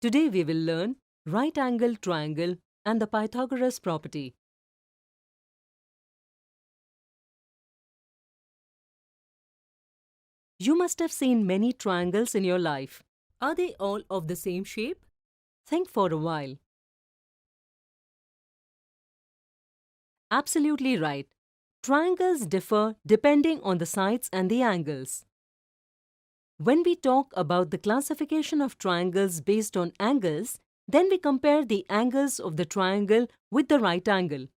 Today we will learn right angle triangle and the Pythagoras property. You must have seen many triangles in your life. Are they all of the same shape? Think for a while. Absolutely right. Triangles differ depending on the sides and the angles. When we talk about the classification of triangles based on angles, then we compare the angles of the triangle with the right angle.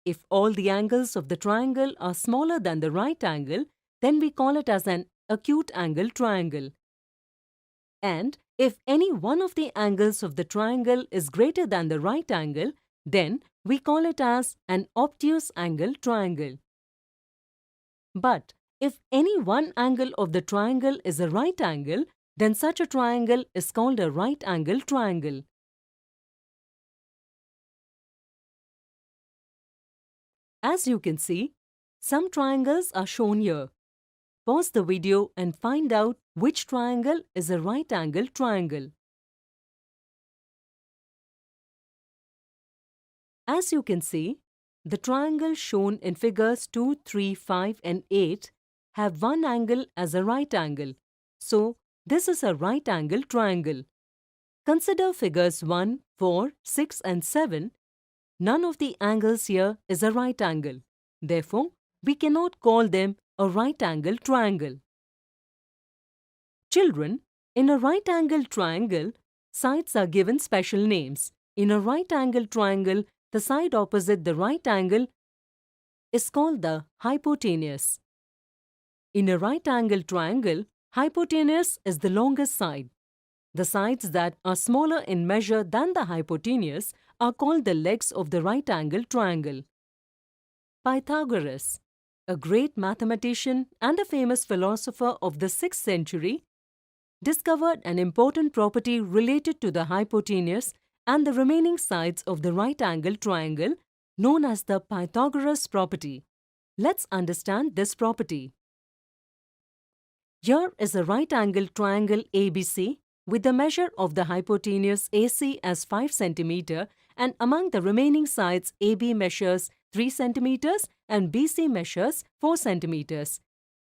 If all the angles of the triangle are smaller than the right angle, then we call it as an acute angle triangle. And if any one of the angles of the triangle is greater than the right angle, then we call it as an obtuse angle triangle. But if any one angle of the triangle is a right angle, then such a triangle is called a right angle triangle. As you can see, some triangles are shown here. Pause the video and find out which triangle is a right angle triangle. As you can see, the triangles shown in figures 2, 3, 5 and 8 have one angle as a right angle. So, this is a right angle triangle. Consider figures 1, 4, 6 and 7. None of the angles here is a right angle. Therefore, we cannot call them a right angle triangle. Children, in a right angle triangle, sides are given special names. In a right angle triangle, the side opposite the right angle is called the hypotenuse. In a right angle triangle, hypotenuse is the longest side. The sides that are smaller in measure than the hypotenuse are called the legs of the right angle triangle. Pythagoras, a great mathematician and a famous philosopher of the 6th century, discovered an important property related to the hypotenuse and the remaining sides of the right angle triangle known as the Pythagoras property. Let's understand this property. Here is a right angle triangle ABC with the measure of the hypotenuse AC as 5 cm and among the remaining sides AB measures 3 cm and BC measures 4 cm.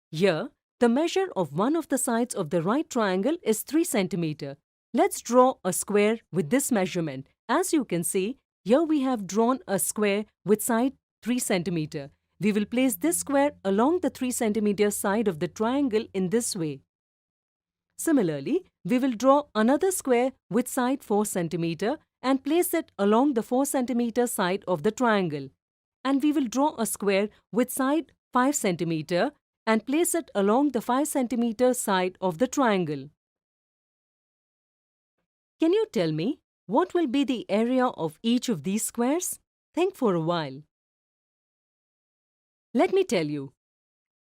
Here, the measure of one of the sides of the right triangle is 3 cm. Let's draw a square with this measurement. As you can see, here we have drawn a square with side 3 cm. We will place this square along the 3 cm side of the triangle in this way. Similarly, we will draw another square with side 4 cm and place it along the 4 cm side of the triangle. And we will draw a square with side 5 cm and place it along the 5 cm side of the triangle. Can you tell me what will be the area of each of these squares? Think for a while. Let me tell you.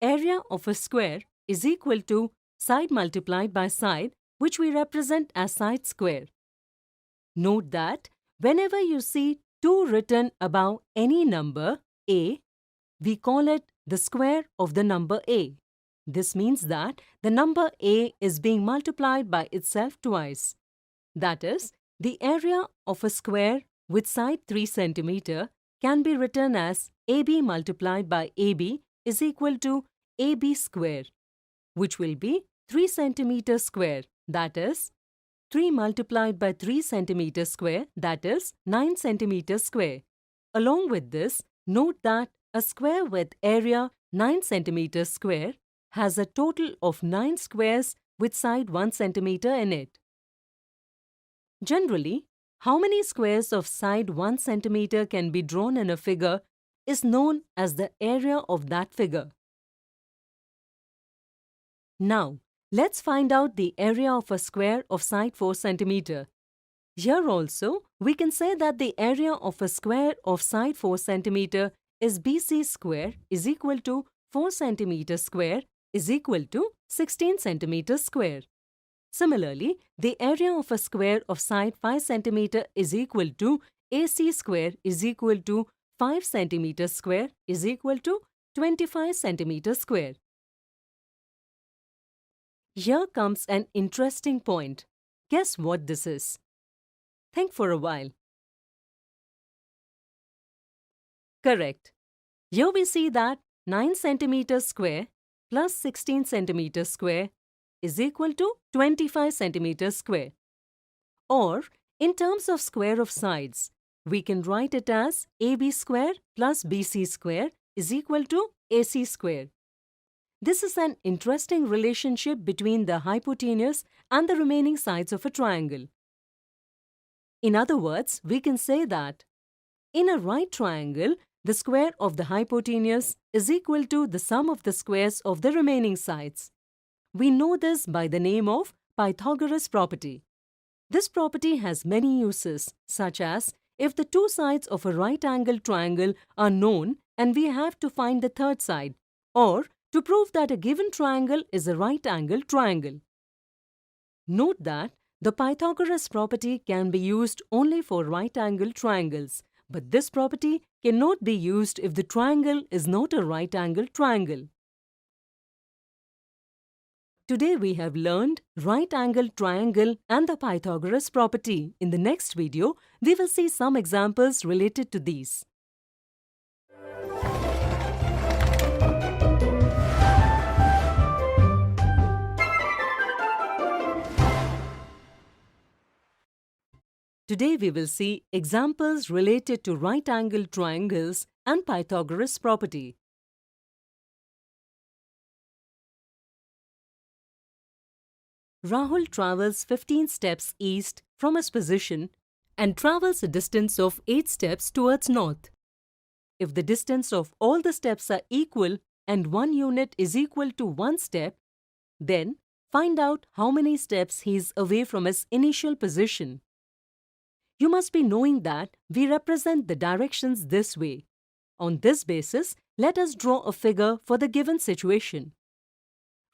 Area of a square is equal to side multiplied by side, which we represent as side square. Note that whenever you see 2 written above any number a, we call it the square of the number a. This means that the number a is being multiplied by itself twice. That is, the area of a square with side 3 cm can be written as AB multiplied by AB is equal to AB square, which will be 3 cm square, that is 3 multiplied by 3 cm square, that is 9 cm square. Along with this, note that a square with area 9 cm square has a total of 9 squares with side 1 cm in it. Generally, how many squares of side 1 cm can be drawn in a figure is known as the area of that figure. Now, let's find out the area of a square of side 4 cm. Here also, we can say that the area of a square of side 4 cm is BC square is equal to 4 cm square is equal to 16 cm square. Similarly, the area of a square of side 5 cm is equal to AC square is equal to 5 cm square is equal to 25 cm square. Here comes an interesting point. Guess what this is? Think for a while. Correct. Here we see that 9 centimeters square plus 16 centimeters square is equal to 25 centimeters square. Or, in terms of square of sides, we can write it as AB square plus BC square is equal to AC square. This is an interesting relationship between the hypotenuse and the remaining sides of a triangle. In other words, we can say that in a right triangle, the square of the hypotenuse is equal to the sum of the squares of the remaining sides. We know this by the name of Pythagoras property. This property has many uses, such as if the two sides of a right-angled triangle are known and we have to find the third side, or to prove that a given triangle is a right-angled triangle. Note that the Pythagoras property can be used only for right-angled triangles, but this property cannot be used if the triangle is not a right-angled triangle. Today we have learned right-angled triangle and the Pythagoras property. In the next video, we will see some examples related to these. Today we will see examples related to right-angled triangles and Pythagoras property. Rahul travels 15 steps east from his position and travels a distance of 8 steps towards north. If the distance of all the steps are equal and one unit is equal to 1 step, then find out how many steps he is away from his initial position. You must be knowing that we represent the directions this way. On this basis, let us draw a figure for the given situation.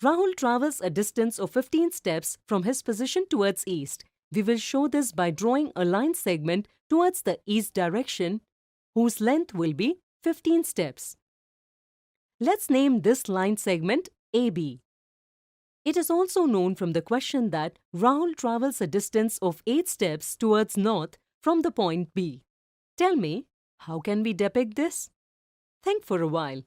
Rahul travels a distance of 15 steps from his position towards east. We will show this by drawing a line segment towards the east direction, whose length will be 15 steps. Let's name this line segment AB. It is also known from the question that Rahul travels a distance of 8 steps towards north from the point B. Tell me, how can we depict this? Think for a while.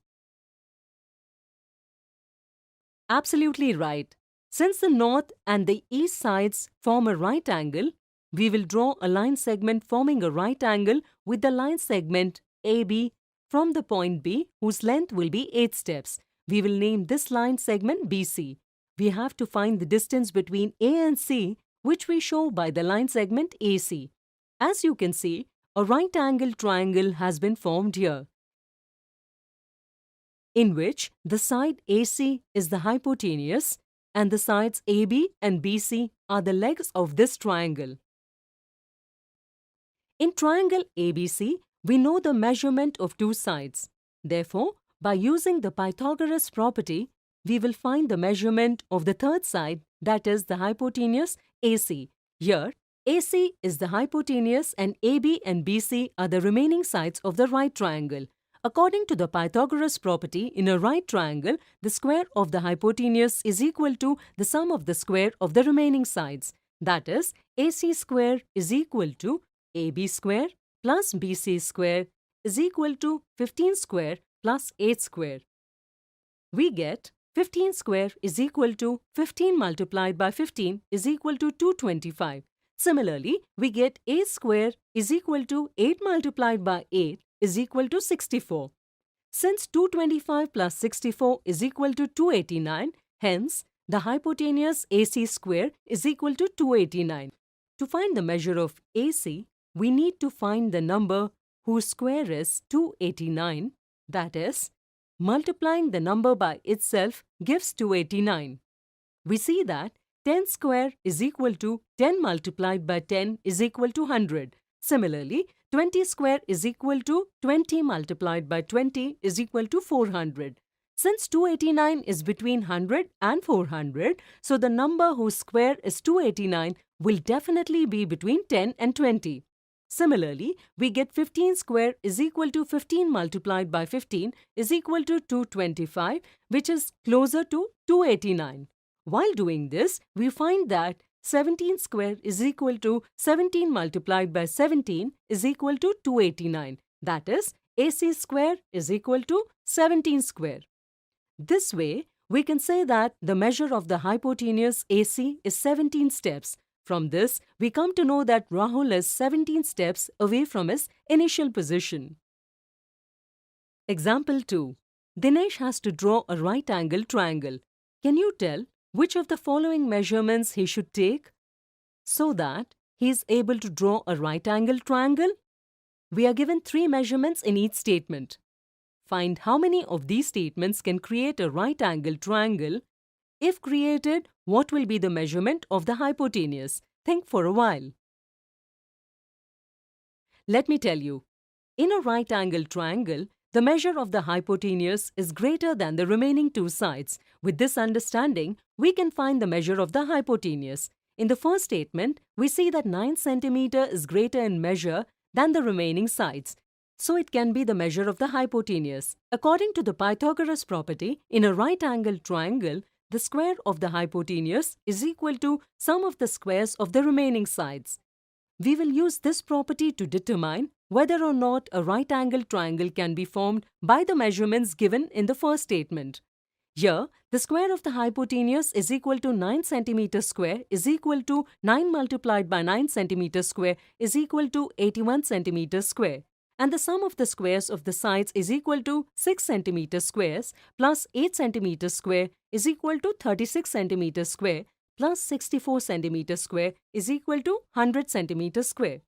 Absolutely right. Since the north and the east sides form a right angle, we will draw a line segment forming a right angle with the line segment AB from the point B, whose length will be 8 steps. We will name this line segment BC. We have to find the distance between A and C, which we show by the line segment AC. As you can see, a right-angled triangle has been formed here, in which the side AC is the hypotenuse and the sides AB and BC are the legs of this triangle. In triangle ABC, we know the measurement of two sides. Therefore, by using the Pythagoras property, we will find the measurement of the third side, that is the hypotenuse AC. Here, AC is the hypotenuse and AB and BC are the remaining sides of the right triangle. According to the Pythagoras property, in a right triangle, the square of the hypotenuse is equal to the sum of the square of the remaining sides. That is, AC square is equal to AB square plus BC square is equal to 15 square plus 8 square. We get 15 square is equal to 15 multiplied by 15 is equal to 225. Similarly, we get A square is equal to 8 multiplied by 8 is equal to 64. Since 225 plus 64 is equal to 289, hence the hypotenuse AC square is equal to 289. To find the measure of AC, we need to find the number whose square is 289, that is, multiplying the number by itself gives 289. We see that 10 square is equal to 10 multiplied by 10 is equal to 100. Similarly, 20 square is equal to 20 multiplied by 20 is equal to 400. Since 289 is between 100 and 400, so the number whose square is 289 will definitely be between 10 and 20. Similarly, we get 15 square is equal to 15 multiplied by 15 is equal to 225, which is closer to 289. While doing this, we find that 17 square is equal to 17 multiplied by 17 is equal to 289. That is, AC square is equal to 17 square. This way, we can say that the measure of the hypotenuse AC is 17 steps. From this, we come to know that Rahul is 17 steps away from his initial position. Example 2. Dinesh has to draw a right-angle triangle. Can you tell which of the following measurements he should take so that he is able to draw a right-angle triangle? We are given 3 measurements in each statement. Find how many of these statements can create a right-angle triangle. If created, what will be the measurement of the hypotenuse? Think for a while. Let me tell you, in a right-angle triangle, the measure of the hypotenuse is greater than the remaining 2 sides. With this understanding, we can find the measure of the hypotenuse. In the first statement, we see that 9 cm is greater in measure than the remaining sides. So it can be the measure of the hypotenuse. According to the Pythagoras property, in a right-angle triangle, the square of the hypotenuse is equal to sum of the squares of the remaining sides. We will use this property to determine whether or not a right-angle triangle can be formed by the measurements given in the first statement. Here, the square of the hypotenuse is equal to 9 cm square is equal to 9 multiplied by 9 cm square is equal to 81 cm square. And the sum of the squares of the sides is equal to 6 cm squares plus 8 cm square is equal to 36 cm square plus 64 cm square is equal to 100 cm square.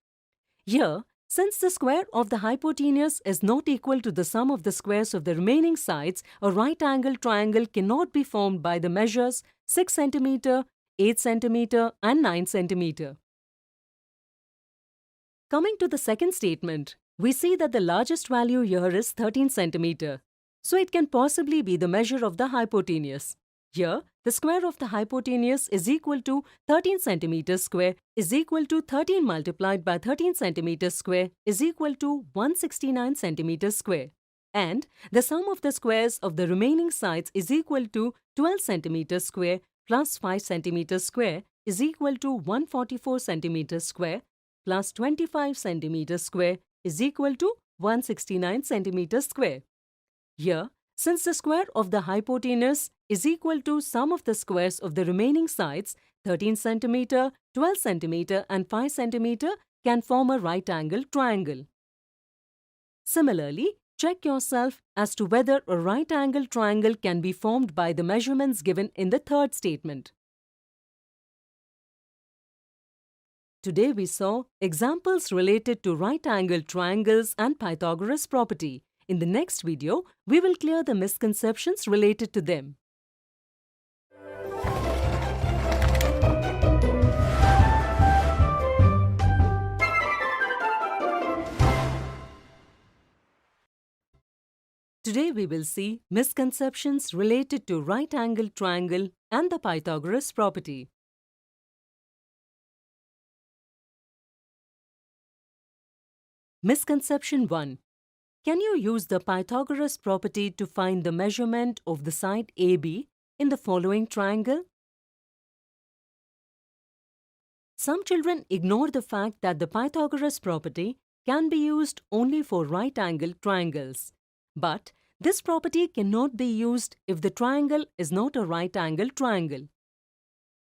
Here, since the square of the hypotenuse is not equal to the sum of the squares of the remaining sides, a right-angle triangle cannot be formed by the measures 6 cm, 8 cm and 9 cm. Coming to the second statement, we see that the largest value here is 13 cm. So it can possibly be the measure of the hypotenuse. Here, the square of the hypotenuse is equal to 13 cm square is equal to 13 multiplied by 13 cm square is equal to 169 cm square. And the sum of the squares of the remaining sides is equal to 12 cm square plus 5 cm square is equal to 144 cm square plus 25 cm square is equal to 169 cm square. Here, since the square of the hypotenuse is equal to sum of the squares of the remaining sides, 13 cm, 12 cm and 5 cm can form a right-angle triangle. Similarly, check yourself as to whether a right-angle triangle can be formed by the measurements given in the third statement. Today we saw examples related to right-angle triangles and Pythagoras property. In the next video, we will clear the misconceptions related to them. Today we will see misconceptions related to right-angle triangle and the Pythagoras property. Misconception 1. Can you use the Pythagoras property to find the measurement of the side AB in the following triangle? Some children ignore the fact that the Pythagoras property can be used only for right-angle triangles. But this property cannot be used if the triangle is not a right-angle triangle.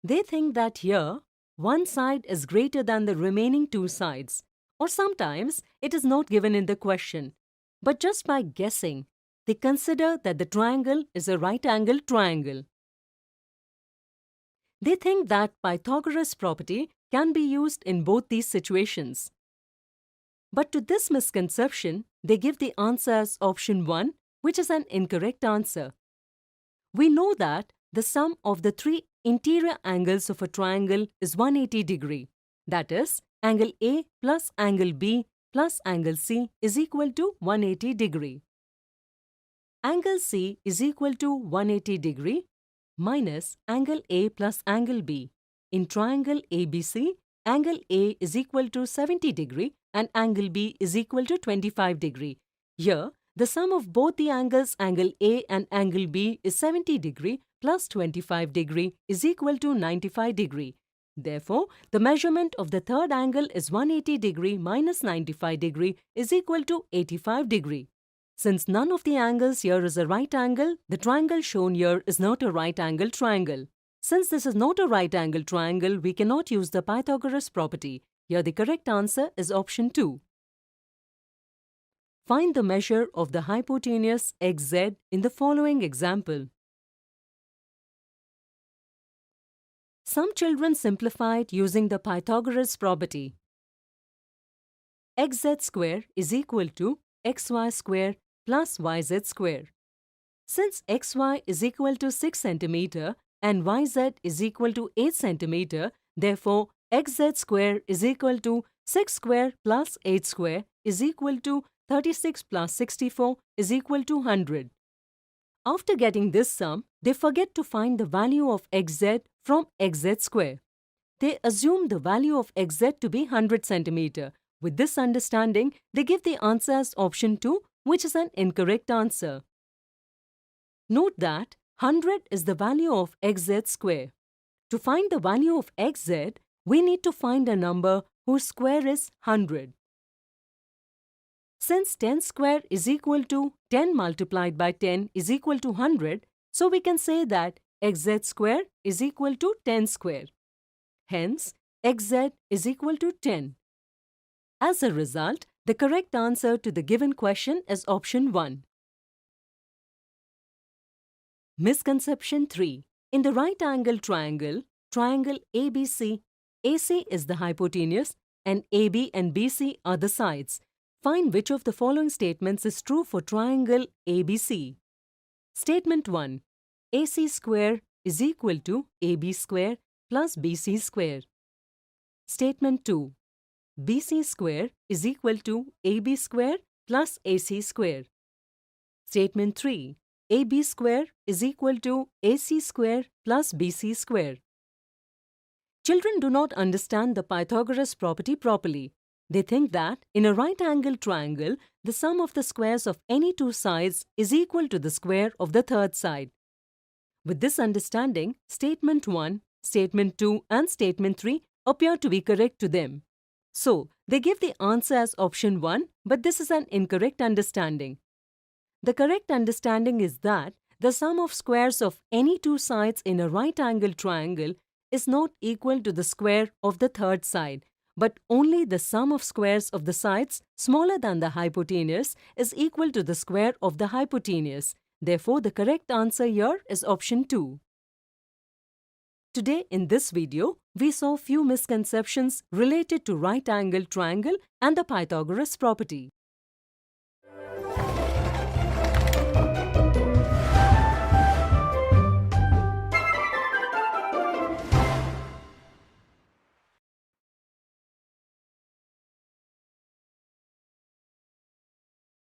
They think that here, one side is greater than the remaining 2 sides, or sometimes it is not given in the question. But just by guessing, they consider that the triangle is a right-angle triangle. They think that Pythagoras property can be used in both these situations. But to this misconception, they give the answer as option 1, which is an incorrect answer. We know that the sum of the 3 interior angles of a triangle is 180 degree. That is, angle A plus angle B plus angle C is equal to 180 degree. Angle C is equal to 180 degree minus angle A plus angle B. In triangle ABC, angle A is equal to 70 degree and angle B is equal to 25 degree. Here, the sum of both the angles angle A and angle B is 70 degree plus 25 degree is equal to 95 degree. Therefore, the measurement of the third angle is 180 degree minus 95 degree is equal to 85 degree. Since none of the angles here is a right angle, the triangle shown here is not a right angle triangle. Since this is not a right angle triangle, we cannot use the Pythagoras property. Here the correct answer is option 2. Find the measure of the hypotenuse xz in the following example. Some children simplified using the Pythagoras property. Xz square is equal to xy square plus yz square. Since xy is equal to 6 cm and yz is equal to 8 cm, therefore xz square is equal to 6 square plus 8 square is equal to 36 plus 64 is equal to 100. After getting this sum, they forget to find the value of xz from xz square. They assume the value of xz to be 100 cm. With this understanding, they give the answer as option 2, which is an incorrect answer. Note that 100 is the value of xz square. To find the value of xz, we need to find a number whose square is 100. Since 10 square is equal to 10 multiplied by 10 is equal to 100, so we can say that xz square is equal to 10 square. Hence, xz is equal to 10. As a result, the correct answer to the given question is option 1. Misconception 3. In the right angle triangle, triangle ABC, AC is the hypotenuse and AB and BC are the sides. Find which of the following statements is true for triangle ABC. Statement 1. AC square is equal to AB square plus BC square. Statement 2. BC square is equal to AB square plus AC square. Statement 3. AB square is equal to AC square plus BC square. Children do not understand the Pythagoras property properly. They think that in a right angle triangle, the sum of the squares of any two sides is equal to the square of the third side. With this understanding, Statement 1, Statement 2 and Statement 3 appear to be correct to them. So, they give the answer as option 1, but this is an incorrect understanding. The correct understanding is that the sum of squares of any two sides in a right angle triangle is not equal to the square of the third side, but only the sum of squares of the sides smaller than the hypotenuse is equal to the square of the hypotenuse. Therefore, the correct answer here is option 2. Today in this video, we saw few misconceptions related to right angle triangle and the Pythagoras property.